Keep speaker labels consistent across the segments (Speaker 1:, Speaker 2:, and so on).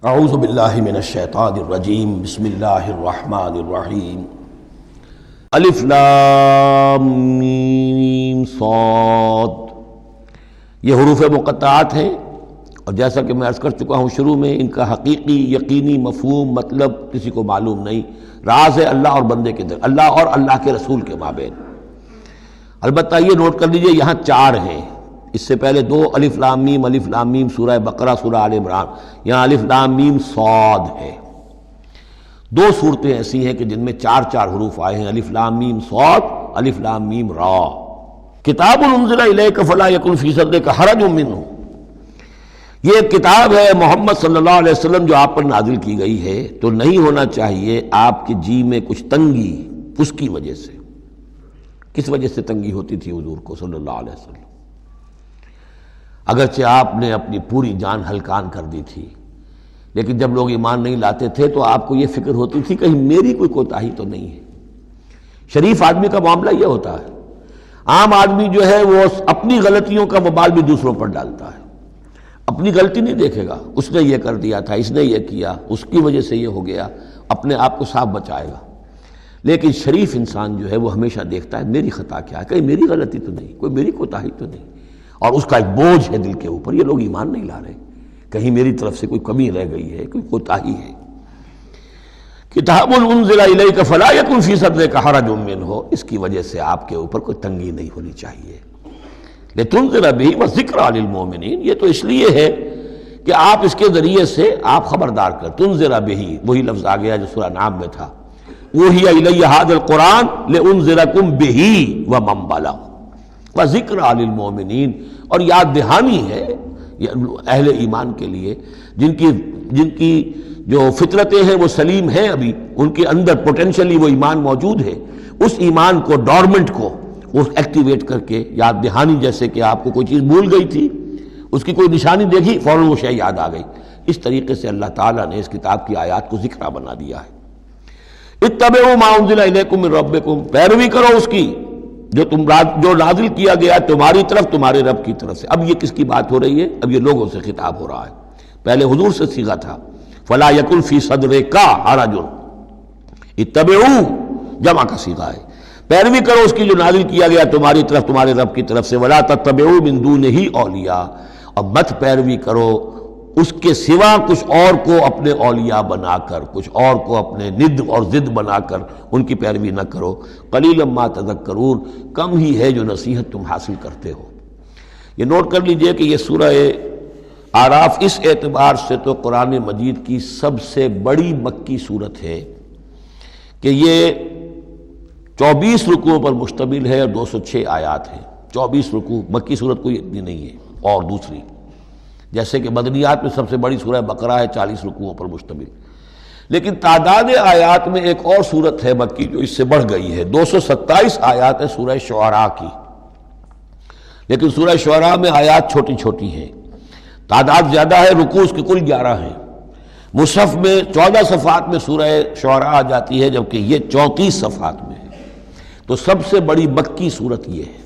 Speaker 1: اعوذ باللہ من الشیطان الرجیم بسم اللہ الرحمن الرحیم الف لام میم صاد. یہ حروف مقطعات ہیں، اور جیسا کہ میں عرض کر چکا ہوں شروع میں، ان کا حقیقی یقینی مفہوم مطلب کسی کو معلوم نہیں. راز ہے اللہ اور بندے کے در، اللہ اور اللہ کے رسول کے مابین. البتہ یہ نوٹ کر لیجئے یہاں چار ہیں، اس سے پہلے دو الف لام میم سورہ بقرہ سورہ آل عمران، یہاں الف لام میم صاد ہے. دو صورتیں ایسی ہیں کہ جن میں چار چار حروف آئے ہیں، الف لام میم صاد، الف لام میم را. کتاب انزل الیک فلا یکن فی صدرک حرج منہ، یہ کتاب ہے محمد صلی اللہ علیہ وسلم جو آپ پر نازل کی گئی ہے، تو نہیں ہونا چاہیے آپ کے جی میں کچھ تنگی اس کی وجہ سے. کس وجہ سے تنگی ہوتی تھی حضور کو صلی اللہ علیہ وسلم؟ اگرچہ آپ نے اپنی پوری جان ہلکان کر دی تھی، لیکن جب لوگ ایمان نہیں لاتے تھے تو آپ کو یہ فکر ہوتی تھی کہیں میری کوئی کوتاہی تو نہیں ہے. شریف آدمی کا معاملہ یہ ہوتا ہے. عام آدمی جو ہے وہ اپنی غلطیوں کا وبال بھی دوسروں پر ڈالتا ہے، اپنی غلطی نہیں دیکھے گا، اس نے یہ کر دیا تھا، اس نے یہ کیا، اس کی وجہ سے یہ ہو گیا، اپنے آپ کو صاف بچائے گا. لیکن شریف انسان جو ہے وہ ہمیشہ دیکھتا ہے میری خطا کیا ہے، کہیں میری غلطی تو نہیں، کوئی میری کوتاہی تو نہیں. اور اس کا ایک بوجھ ہے دل کے اوپر، یہ لوگ ایمان نہیں لا رہے، کہیں میری طرف سے کوئی کمی رہ گئی ہے، کوئی کوتاہی ہے. کتاب انزل الیک فلا یکن فی صدرک حرج منہ، اس کی وجہ سے آپ کے اوپر کوئی تنگی نہیں ہونی چاہیے. لتنذر بہ وذکریٰ للمؤمنین، یہ تو اس لیے ہے کہ آپ اس کے ذریعے سے آپ خبردار کر. تنذر بہ، وہی لفظ آ گیا جو سورہ نام میں تھا، اوحی الی ھذا القرآن لانذرکم بہ ومن بلغ وذکریٰ للمؤمنین، اور یاد دہانی ہے اہل ایمان کے لیے جن کی جو فطرتیں ہیں وہ سلیم ہیں، ابھی ان کے اندر پوٹینشلی وہ ایمان موجود ہے. اس ایمان کو، ڈورمنٹ کو ایکٹیویٹ کر کے یاد دہانی، جیسے کہ آپ کو کوئی چیز بھول گئی تھی، اس کی کوئی نشانی دیکھی فوراً وہ شے یاد آ گئی. اس طریقے سے اللہ تعالیٰ نے اس کتاب کی آیات کو ذکرہ بنا دیا ہے. اتبعوا ما انزل الیکم من ربکم، پیروی کرو اس کی جو نازل کیا گیا تمہاری طرف تمہارے رب کی طرف سے. اب یہ کس کی بات ہو رہی ہے؟ اب یہ لوگوں سے خطاب ہو رہا ہے. پہلے حضور سے صیغہ تھا فلا یکن فی صدرک حرج، اتبعوا جمع کا صیغہ ہے. پیروی کرو اس کی جو نازل کیا گیا تمہاری طرف تمہارے رب کی طرف سے. ولا تتبعوا من دونہ اولیاء، اور مت پیروی کرو اس کے سوا کچھ اور کو اپنے اولیاء بنا کر، کچھ اور کو اپنے ند اور ضد بنا کر ان کی پیروی نہ کرو. قلیلا ما تذکرون، کم ہی ہے جو نصیحت تم حاصل کرتے ہو. یہ نوٹ کر لیجئے کہ یہ سورہ اعراف اس اعتبار سے تو قرآن مجید کی سب سے بڑی مکی سورت ہے کہ یہ 24 رکوعوں پر مشتمل ہے اور 206 آیات ہیں. 24 رکوع، مکی سورت کوئی اتنی نہیں ہے. اور دوسری جیسے کہ مدنیات میں سب سے بڑی سورہ بقرہ ہے، 40 رکوعوں پر مشتمل. لیکن تعداد آیات میں ایک اور سورت ہے مکی جو اس سے بڑھ گئی ہے، 227 آیات ہے سورہ شعراء کی. لیکن سورہ شعراء میں آیات چھوٹی چھوٹی ہیں، تعداد زیادہ ہے، رکوع اس کے کل 11 ہیں. مصحف میں 14 صفحات میں سورہ شعراء آ جاتی ہے، جبکہ یہ 34 صفحات میں ہے. تو سب سے بڑی مکی سورت یہ ہے.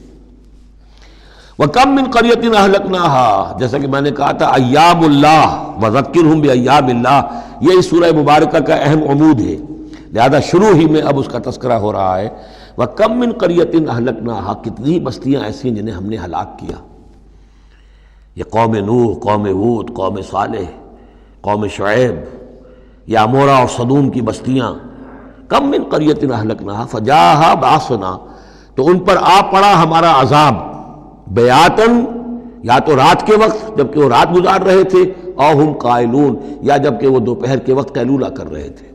Speaker 1: وَكَم مِّن قَرْيَةٍ أَهْلَكْنَاهَا، جیسا کہ میں نے کہا تھا ایام اللہ وَذَكِّرْهُمْ بِأَيَّامِ اللَّهِ، یہ اس سورہ مبارکہ کا اہم عمود ہے، لہذا شروع ہی میں اب اس کا تذکرہ ہو رہا ہے. وَكَم مِّن قَرْيَةٍ أَهْلَكْنَاهَا، کتنی بستیاں ایسی ہیں جنہیں ہم نے ہلاک کیا. یہ قوم نوح، قوم ہود، قوم صالح، قوم شعیب، یا عمورہ اور صدوم کی بستیاں. کم من قریۃ اہلکناہا فجاءہا باسنا، تو ان پر آ پڑا ہمارا عذاب، بیاتن، یا تو رات کے وقت جبکہ وہ رات گزار رہے تھے، او ہم قائلون، یا جبکہ وہ دوپہر کے وقت قیلولہ کر رہے تھے.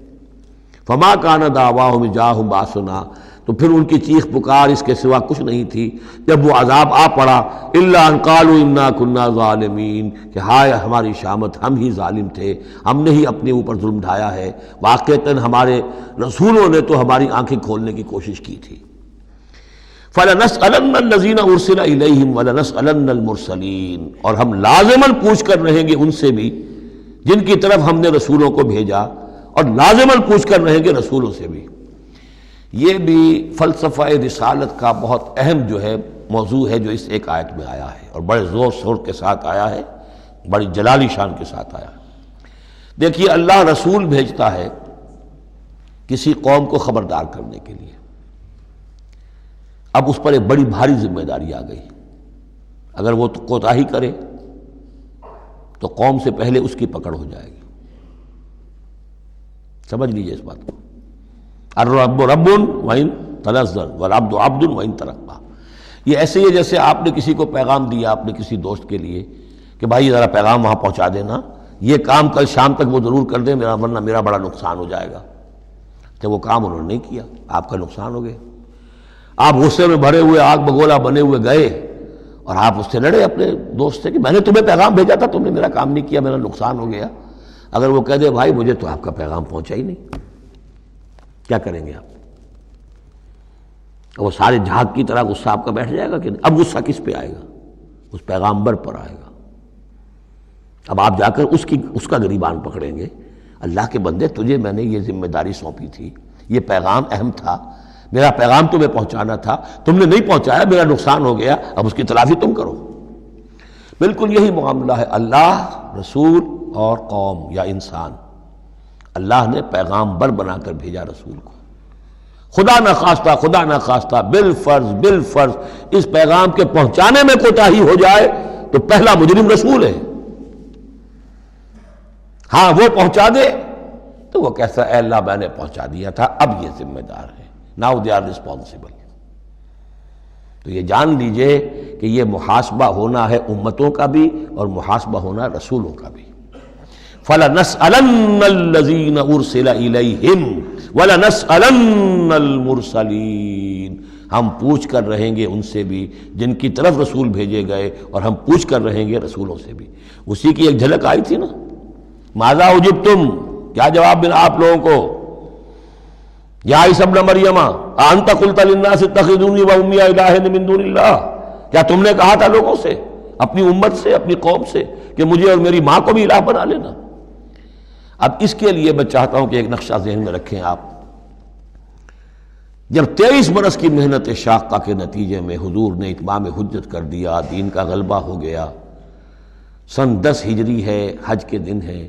Speaker 1: فما کان دعواہم اذ جاءہم باسنا، تو پھر ان کی چیخ پکار اس کے سوا کچھ نہیں تھی جب وہ عذاب آ پڑا، الا ان قالوا انا كنا ظالمین، کہ ہائے ہماری شامت، ہم ہی ظالم تھے، ہم نے ہی اپنے اوپر ظلم ڈھایا ہے. واقعتاً ہمارے رسولوں نے تو ہماری آنکھیں کھولنے کی کوشش کی تھی. فَلَنَسْأَلَنَّ الَّذِينَ أُرْسِلَ إِلَيْهِمْ وَلَنَسْأَلَنَّ الْمُرْسَلِينَ، اور ہم لازماً پوچھ کر رہیں گے ان سے بھی جن کی طرف ہم نے رسولوں کو بھیجا، اور لازماً پوچھ کر رہیں گے رسولوں سے بھی. یہ بھی فلسفہ رسالت کا بہت اہم جو ہے موضوع ہے جو اس ایک آیت میں آیا ہے، اور بڑے زور شور کے ساتھ آیا ہے، بڑی جلالی شان کے ساتھ آیا ہے. دیکھیے اللہ رسول بھیجتا ہے کسی قوم کو خبردار کرنے کے لیے. اب اس پر ایک بڑی بھاری ذمہ داری آ گئی. اگر وہ کوتاہی کرے تو قوم سے پہلے اس کی پکڑ ہو جائے گی. سمجھ لیجیے اس بات کو. الرب رب وَإِن تنزل والعبد عبد وَإِن ترقى. یہ ایسے ہی جیسے آپ نے کسی کو پیغام دیا اپنے کسی دوست کے لیے کہ بھائی ذرا پیغام وہاں پہنچا دینا، یہ کام کل شام تک وہ ضرور کر دیں ورنہ میرا بڑا نقصان ہو جائے گا. تو وہ کام انہوں نے نہیں کیا، آپ کا نقصان ہو گیا. آپ غصے میں بھرے ہوئے آگ بگولا بنے ہوئے گئے اور آپ اس سے لڑے اپنے دوست سے کہ میں نے تمہیں پیغام بھیجا تھا، تم نے میرا کام نہیں کیا، میرا نقصان ہو گیا. اگر وہ کہہ دے بھائی مجھے تو آپ کا پیغام پہنچا ہی نہیں، کیا کریں گے آپ؟ وہ سارے جھاگ کی طرح غصہ آپ کا بیٹھ جائے گا کہ نہیں؟ اب غصہ کس پہ آئے گا؟ اس پیغامبر پر آئے گا. اب آپ جا کر اس کا گریبان پکڑیں گے. اللہ کے بندے تجھے میں نے یہ ذمہ داری سونپی تھی، یہ پیغام اہم تھا، میرا پیغام تمہیں پہنچانا تھا، تم نے نہیں پہنچایا، میرا نقصان ہو گیا، اب اس کی تلافی تم کرو. بالکل یہی معاملہ ہے اللہ، رسول اور قوم یا انسان. اللہ نے پیغامبر بنا کر بھیجا رسول کو. خدا نہ خواستہ بالفرض اس پیغام کے پہنچانے میں کوتاہی ہو جائے تو پہلا مجرم رسول ہے. ہاں وہ پہنچا دے تو وہ کیسا اے اللہ میں نے پہنچا دیا تھا، اب یہ ذمہ دار ہے. Now they are responsible. تو یہ جان لیجئے کہ یہ محاسبہ ہونا ہے امتوں کا بھی اور محاسبہ ہونا رسولوں کا بھی. فَلَنَسْأَلَنَّ الَّذِينَ أُرْسِلَ إِلَيْهِمْ وَلَنَسْأَلَنَّ الْمُرْسَلِينَ. ہم پوچھ کر رہیں گے ان سے بھی جن کی طرف رسول بھیجے گئے، اور ہم پوچھ کر رہیں گے رسولوں سے بھی. اسی کی ایک جھلک آئی تھی نا، ماذا اجبتم، کیا جواب ملا آپ لوگوں کو؟ یا عیسی ابن مریم انت قلت للناس اتخذونی وامی الہین من دون اللہ. کیا تم نے کہا تھا لوگوں سے، اپنی امت سے، اپنی قوم سے کہ مجھے اور میری ماں کو بھی الہ بنا لینا؟ اب اس کے لیے میں چاہتا ہوں کہ ایک نقشہ ذہن میں رکھیں آپ. جب 23 برس کی محنت شاقہ کے نتیجے میں حضور نے اتمام حجت کر دیا، دین کا غلبہ ہو گیا، سن 10 ہجری ہے، حج کے دن ہے،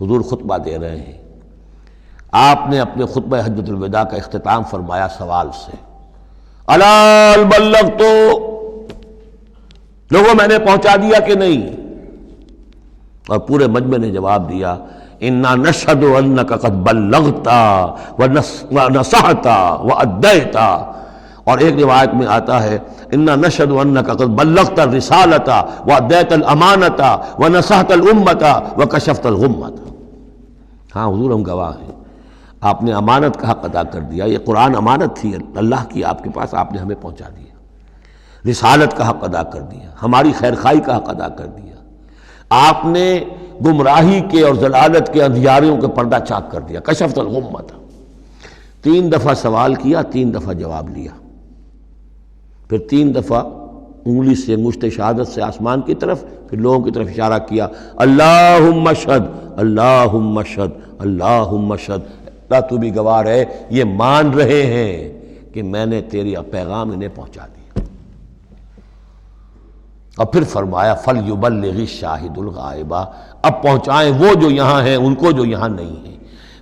Speaker 1: حضور خطبہ دے رہے ہیں. آپ نے اپنے خطبہ حجۃ الوداع کا اختتام فرمایا سوال سے، الا هل بلغت، لوگوں میں نے پہنچا دیا کہ نہیں؟ اور پورے مجمع نے جواب دیا، انا نشهد انك قد بلغت ونصحت واديت. اور ایک روایت میں آتا ہے انا نشهد انك قد بلغت الرسالة واديت الامانة ونصحت الامة وكشفت الغمة. ہاں حضور ہم گواہ ہیں، آپ نے امانت کا حق ادا کر دیا. یہ قرآن امانت تھی اللہ کی آپ کے پاس، آپ نے ہمیں پہنچا دیا. رسالت کا حق ادا کر دیا، ہماری خیرخواہی کا حق ادا کر دیا. آپ نے گمراہی کے اور ضلالت کے اندھیاریوں کے پردہ چاک کر دیا. کشفت الغمۃ. 3 دفعہ سوال کیا، 3 دفعہ جواب لیا، پھر 3 دفعہ انگلی سے انگشت شہادت سے آسمان کی طرف، پھر لوگوں کی طرف اشارہ کیا، اللہم اشہد اللہم اشہد اللہم اشہد. اللہ تو بھی گواہ ہے، یہ مان رہے ہیں کہ میں نے تیری پیغام انہیں پہنچا دیا. اور پھر فرمایا فَلْيُبَلِّغِ الشَّاهِدُ الْغَائِبَ. اب پہنچائیں وہ جو یہاں ہیں ان کو جو یہاں نہیں ہیں.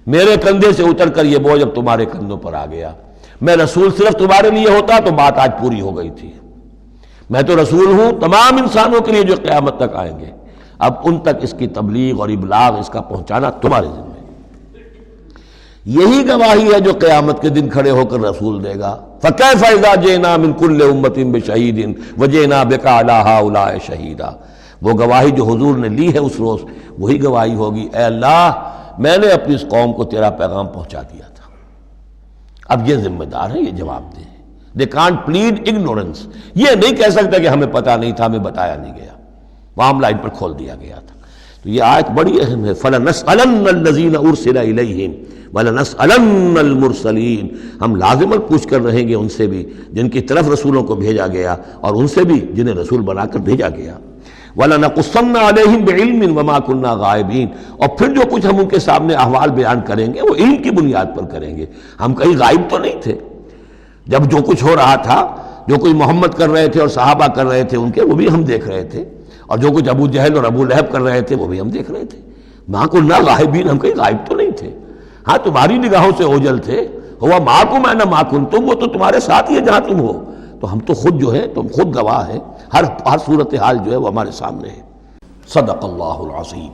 Speaker 1: میرے کندھے سے اتر کر یہ بوجھ اب تمہارے کندھوں پر آ گیا. میں رسول صرف تمہارے لیے ہوتا تو بات آج پوری ہو گئی تھی. میں تو رسول ہوں تمام انسانوں کے لیے جو قیامت تک آئیں گے. اب ان تک اس کی تبلیغ اور ابلاغ، اس کا پہنچانا تمہارے ذمہ. یہی گواہی ہے جو قیامت کے دن کھڑے ہو کر رسول دے گا. فَكَيْفَ إِذَا جِئْنَا مِنْ كُلِّ أُمَّةٍ بِشَهِيدٍ وَجِئْنَا بِكَ عَلَىٰ هَٰؤُلَاءِ شَهِيدًا. وہ گواہی جو حضور نے لی ہے اس روز، وہی گواہی ہوگی، اے اللہ میں نے اپنی اس قوم کو تیرا پیغام پہنچا دیا تھا. اب یہ ذمہ دار ہیں، یہ جواب دیں. They can't plead ignorance. یہ نہیں کہہ سکتا کہ ہمیں پتہ نہیں تھا، ہمیں بتایا نہیں گیا، معاملہ ان پر کھول دیا گیا تھا. تو یہ آیت بڑی اہم ہے. فَلَنَسْأَلَنَّ الَّذِينَ أُرْسِلَ إِلَيْهِمْ وَلَنَسْأَلَنَّ الْمُرْسَلِينَ. ہم لازماً پوچھ کر رہیں گے ان سے بھی جن کی طرف رسولوں کو بھیجا گیا، اور ان سے بھی جنہیں رسول بنا کر بھیجا گیا. وَلَنَقُصَّنَّ عَلَيْهِمْ بِعِلْمٍ وَمَا كُنَّا غَائِبِينَ. اور پھر جو کچھ ہم ان کے سامنے احوال بیان کریں گے وہ علم کی بنیاد پر کریں گے. ہم کہیں غائب تو نہیں تھے. جب جو کچھ ہو رہا تھا، جو کچھ محمد کر رہے تھے اور صحابہ کر رہے تھے ان کے، وہ بھی ہم دیکھ رہے تھے. اور جو کچھ ابو جہل اور ابو لہب کر رہے تھے وہ بھی ہم دیکھ رہے تھے. ماں کو نہ غائبین، ہم کہیں غائب تو نہیں تھے، ہاں تمہاری نگاہوں سے اوجل تھے، ہوا معکم انا معکم، تم وہ تو تمہارے ساتھ ہی ہے جہاں تم ہو، تو ہم تو خود جو ہے، تم خود گواہ ہے، ہر صورتحال جو ہے وہ ہمارے سامنے ہے۔ صدق اللہ العظیم۔